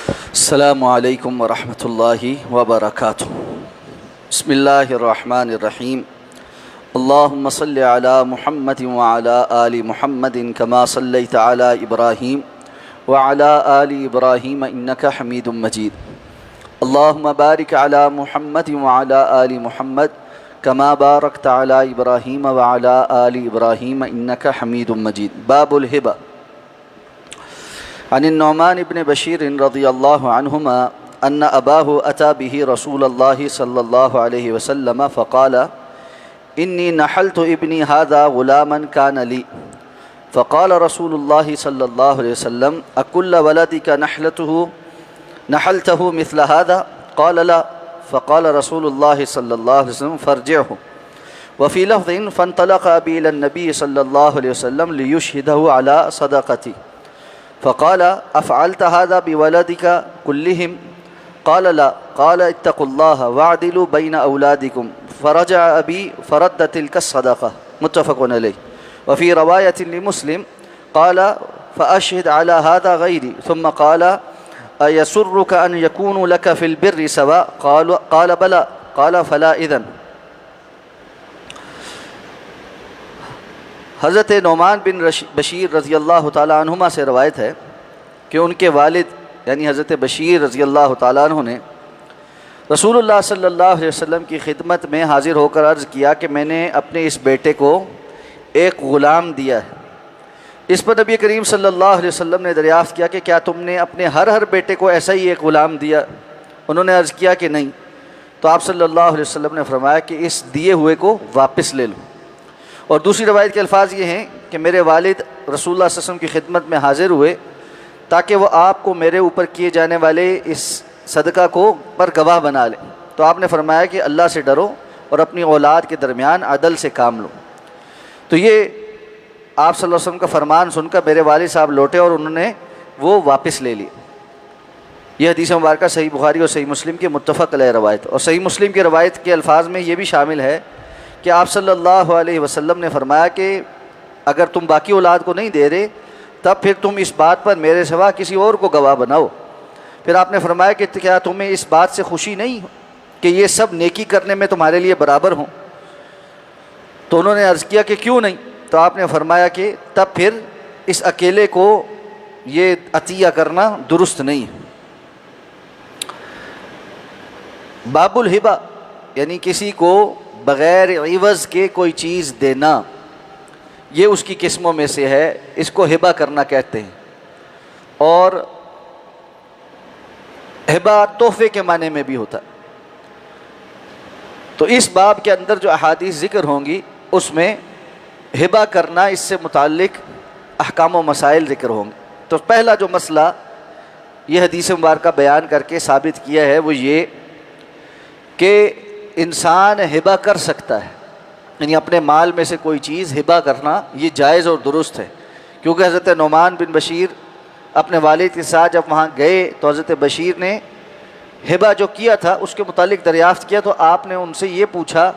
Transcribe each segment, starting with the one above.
السلام علیکم ورحمۃ اللہ وبرکاتہ۔ بسم اللہ الرحمن الرحیم۔ اللہم صلی علی محمد وعلی آل محمد کما صلیت علی ابراہیم وعلی آل ابراہیم انک حمید مجید۔ اللہم بارک علی محمد وعلی آل محمد کما بارکت علی ابراہیم وعلی آل ابراہیم انک حمید مجید۔ باب الہبہ۔ عن النعمان بن بشیر رضی اللہ عنہما ان اباہ اتى به رسول اللہ صلی اللہ علیہ وسلم فقال انی نحلت ابنی هذا غلاما كان لي فقال رسول اللہ صلی اللہ علیہ وسلم اکل ولدک نحلته مثل هذا قال لا فقال رسول اللہ صلی اللہ علیہ وسلم فارجعه وفي لفظ فانطلق ابی الى النبی صلی اللہ علیہ وسلم ليشهده على صدقتی فقال افعلت هذا بولدك كلهم قال لا قال اتقوا الله واعدلوا بين اولادكم فرجع ابي فرد تلك الصدقه متفق عليه وفي روايه لمسلم قال فاشهد على هذا غيري ثم قال ايسرك ان يكون لك في البر سواء قال بلى قال فلا اذن۔ حضرت نعمان بن بشیر رضی اللہ تعالیٰ عنہما سے روایت ہے کہ ان کے والد یعنی حضرت بشیر رضی اللہ تعالیٰ عنہ نے رسول اللہ صلی اللہ علیہ وسلم کی خدمت میں حاضر ہو کر عرض کیا کہ میں نے اپنے اس بیٹے کو ایک غلام دیا ہے۔ اس پر نبی کریم صلی اللہ علیہ وسلم نے دریافت کیا کہ کیا تم نے اپنے ہر بیٹے کو ایسا ہی ایک غلام دیا؟ انہوں نے عرض کیا کہ نہیں۔ تو آپ صلی اللہ علیہ وسلم نے فرمایا کہ اس دیے ہوئے کو واپس لے لو۔ اور دوسری روایت کے الفاظ یہ ہیں کہ میرے والد رسول اللہ صلی اللہ علیہ وسلم کی خدمت میں حاضر ہوئے تاکہ وہ آپ کو میرے اوپر کیے جانے والے اس صدقہ کو پر گواہ بنا لیں۔ تو آپ نے فرمایا کہ اللہ سے ڈرو اور اپنی اولاد کے درمیان عدل سے کام لو۔ تو یہ آپ صلی اللہ علیہ وسلم کا فرمان سن کر میرے والد صاحب لوٹے اور انہوں نے وہ واپس لے لی۔ یہ حدیث مبارکہ صحیح بخاری اور صحیح مسلم کی متفق علیہ روایت، اور صحیح مسلم کی روایت کے الفاظ میں یہ بھی شامل ہے کہ آپ صلی اللہ علیہ وسلم نے فرمایا کہ اگر تم باقی اولاد کو نہیں دے رہے تب پھر تم اس بات پر میرے سوا کسی اور کو گواہ بناؤ۔ پھر آپ نے فرمایا کہ کیا تمہیں اس بات سے خوشی نہیں کہ یہ سب نیکی کرنے میں تمہارے لیے برابر ہوں؟ تو انہوں نے عرض کیا کہ کیوں نہیں؟ تو آپ نے فرمایا کہ تب پھر اس اکیلے کو یہ عطیہ کرنا درست نہیں ہے۔ باب الہبہ یعنی کسی کو بغیر عوض کے کوئی چیز دینا، یہ اس کی قسموں میں سے ہے، اس کو ہبہ کرنا کہتے ہیں۔ اور ہبہ تحفے کے معنی میں بھی ہوتا ہے۔ تو اس باب کے اندر جو احادیث ذکر ہوں گی اس میں ہبہ کرنا اس سے متعلق احکام و مسائل ذکر ہوں گے۔ تو پہلا جو مسئلہ یہ حدیث مبارکہ بیان کر کے ثابت کیا ہے وہ یہ کہ انسان ہبہ کر سکتا ہے، یعنی اپنے مال میں سے کوئی چیز ہبہ کرنا یہ جائز اور درست ہے، کیونکہ حضرت نعمان بن بشیر اپنے والد کے ساتھ جب وہاں گئے تو حضرت بشیر نے ہبہ جو کیا تھا اس کے متعلق دریافت کیا، تو آپ نے ان سے یہ پوچھا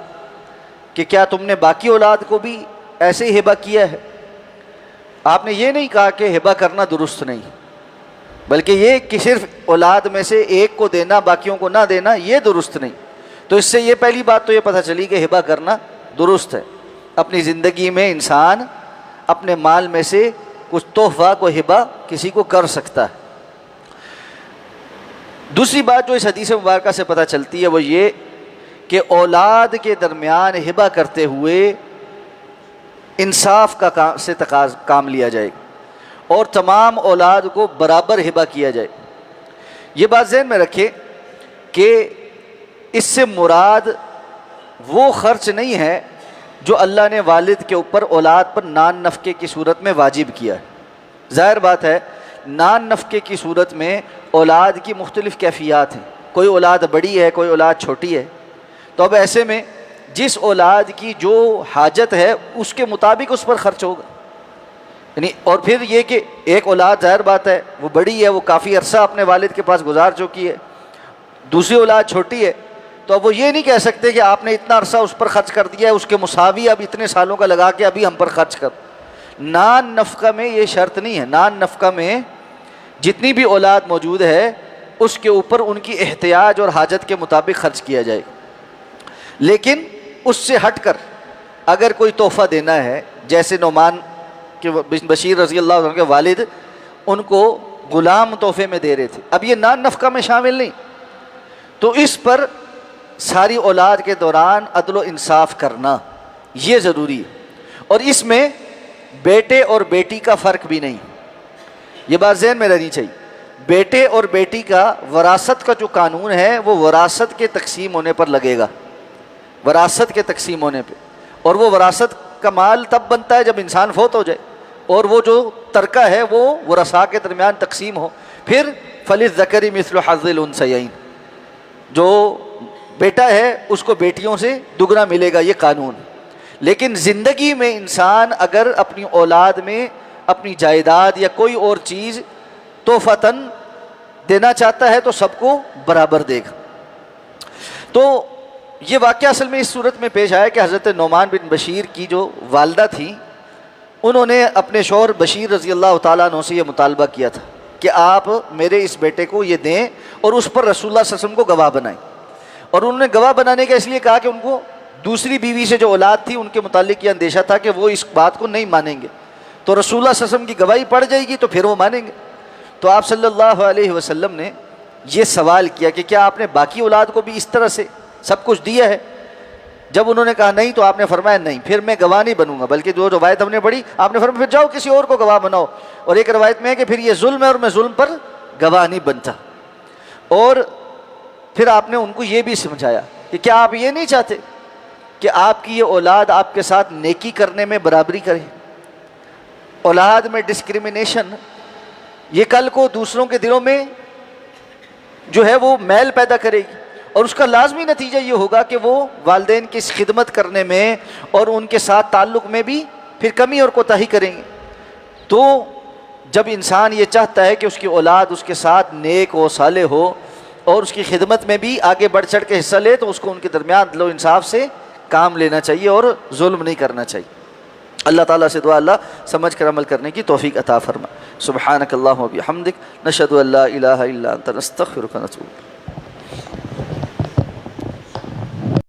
کہ کیا تم نے باقی اولاد کو بھی ایسے ہی ہبہ کیا ہے؟ آپ نے یہ نہیں کہا کہ ہبہ کرنا درست نہیں، بلکہ یہ کہ صرف اولاد میں سے ایک کو دینا باقیوں کو نہ دینا یہ درست نہیں۔ تو اس سے یہ پہلی بات تو یہ پتہ چلی کہ ہبہ کرنا درست ہے۔ اپنی زندگی میں انسان اپنے مال میں سے کچھ تحفہ کو ہبہ کسی کو کر سکتا ہے۔ دوسری بات جو اس حدیث مبارکہ سے پتہ چلتی ہے وہ یہ کہ اولاد کے درمیان ہبہ کرتے ہوئے انصاف کا کام لیا جائے اور تمام اولاد کو برابر ہبہ کیا جائے۔ یہ بات ذہن میں رکھیں کہ اس سے مراد وہ خرچ نہیں ہے جو اللہ نے والد کے اوپر اولاد پر نان نفقے کی صورت میں واجب کیا ہے۔ ظاہر بات ہے نان نفقے کی صورت میں اولاد کی مختلف کیفیات ہیں، کوئی اولاد بڑی ہے کوئی اولاد چھوٹی ہے، تو اب ایسے میں جس اولاد کی جو حاجت ہے اس کے مطابق اس پر خرچ ہوگا، یعنی اور پھر یہ کہ ایک اولاد ظاہر بات ہے وہ بڑی ہے، وہ کافی عرصہ اپنے والد کے پاس گزار چکی ہے، دوسری اولاد چھوٹی ہے، تو اب وہ یہ نہیں کہہ سکتے کہ آپ نے اتنا عرصہ اس پر خرچ کر دیا ہے، اس کے مساوی اب اتنے سالوں کا لگا کے ابھی ہم پر خرچ کر۔ نان نفقہ میں یہ شرط نہیں ہے، نان نفقہ میں جتنی بھی اولاد موجود ہے اس کے اوپر ان کی احتیاج اور حاجت کے مطابق خرچ کیا جائے. لیکن اس سے ہٹ کر اگر کوئی تحفہ دینا ہے، جیسے نعمان کے بشیر رضی اللہ عنہ کے والد ان کو غلام تحفے میں دے رہے تھے، اب یہ نان نفقہ میں شامل نہیں، تو اس پر ساری اولاد کے دوران عدل و انصاف کرنا یہ ضروری ہے. اور اس میں بیٹے اور بیٹی کا فرق بھی نہیں، یہ بات ذہن میں رہنی چاہیے. بیٹے اور بیٹی کا وراثت کا جو قانون ہے وہ وراثت کے تقسیم ہونے پر لگے گا، وراثت کے تقسیم ہونے پہ. اور وہ وراثت کا مال تب بنتا ہے جب انسان فوت ہو جائے، اور وہ جو ترکہ ہے وہ ورثاء کے درمیان تقسیم ہو. پھر فَلِلذَّكَرِ مِثْلُ حَظِّ الْأُنثَيَيْنِ، جو بیٹا ہے اس کو بیٹیوں سے دگنا ملے گا، یہ قانون. لیکن زندگی میں انسان اگر اپنی اولاد میں اپنی جائیداد یا کوئی اور چیز تحفتاً دینا چاہتا ہے تو سب کو برابر دے گا. تو یہ واقعہ اصل میں اس صورت میں پیش آیا کہ حضرت نعمان بن بشیر کی جو والدہ تھی، انہوں نے اپنے شوہر بشیر رضی اللہ تعالیٰ عنہ سے یہ مطالبہ کیا تھا کہ آپ میرے اس بیٹے کو یہ دیں اور اس پر رسول اللہ صلی اللہ علیہ وسلم کو گواہ بنائیں. اور انہوں نے گواہ بنانے کا اس لیے کہا کہ ان کو دوسری بیوی سے جو اولاد تھی ان کے متعلق یہ اندیشہ تھا کہ وہ اس بات کو نہیں مانیں گے، تو رسول اللہ صلی اللہ علیہ وسلم کی گواہی پڑ جائے گی تو پھر وہ مانیں گے. تو آپ صلی اللہ علیہ وسلم نے یہ سوال کیا کہ کیا آپ نے باقی اولاد کو بھی اس طرح سے سب کچھ دیا ہے؟ جب انہوں نے کہا نہیں تو آپ نے فرمایا نہیں، پھر میں گواہ نہیں بنوں گا. بلکہ جو روایت ہم نے پڑھی آپ نے فرمایا پھر جاؤ کسی اور کو گواہ بناؤ. اور ایک روایت میں ہے کہ پھر یہ ظلم ہے اور میں ظلم پر گواہ نہیں بنتا. اور پھر آپ نے ان کو یہ بھی سمجھایا کہ کیا آپ یہ نہیں چاہتے کہ آپ کی یہ اولاد آپ کے ساتھ نیکی کرنے میں برابری کرے؟ اولاد میں ڈسکریمنیشن یہ کل کو دوسروں کے دلوں میں جو ہے وہ میل پیدا کرے گی، اور اس کا لازمی نتیجہ یہ ہوگا کہ وہ والدین کی خدمت کرنے میں اور ان کے ساتھ تعلق میں بھی پھر کمی اور کوتاہی کریں گے. تو جب انسان یہ چاہتا ہے کہ اس کی اولاد اس کے ساتھ نیک و صالح ہو اور اس کی خدمت میں بھی آگے بڑھ چڑھ کے حصہ لے، تو اس کو ان کے درمیان عدل و انصاف سے کام لینا چاہیے اور ظلم نہیں کرنا چاہیے. اللہ تعالیٰ سے دعا اللہ سمجھ کر عمل کرنے کی توفیق عطا فرما. سبحانک اللہم و بحمدک، نشہد ان لا الہ الا انت، نستغفرک و نتوب.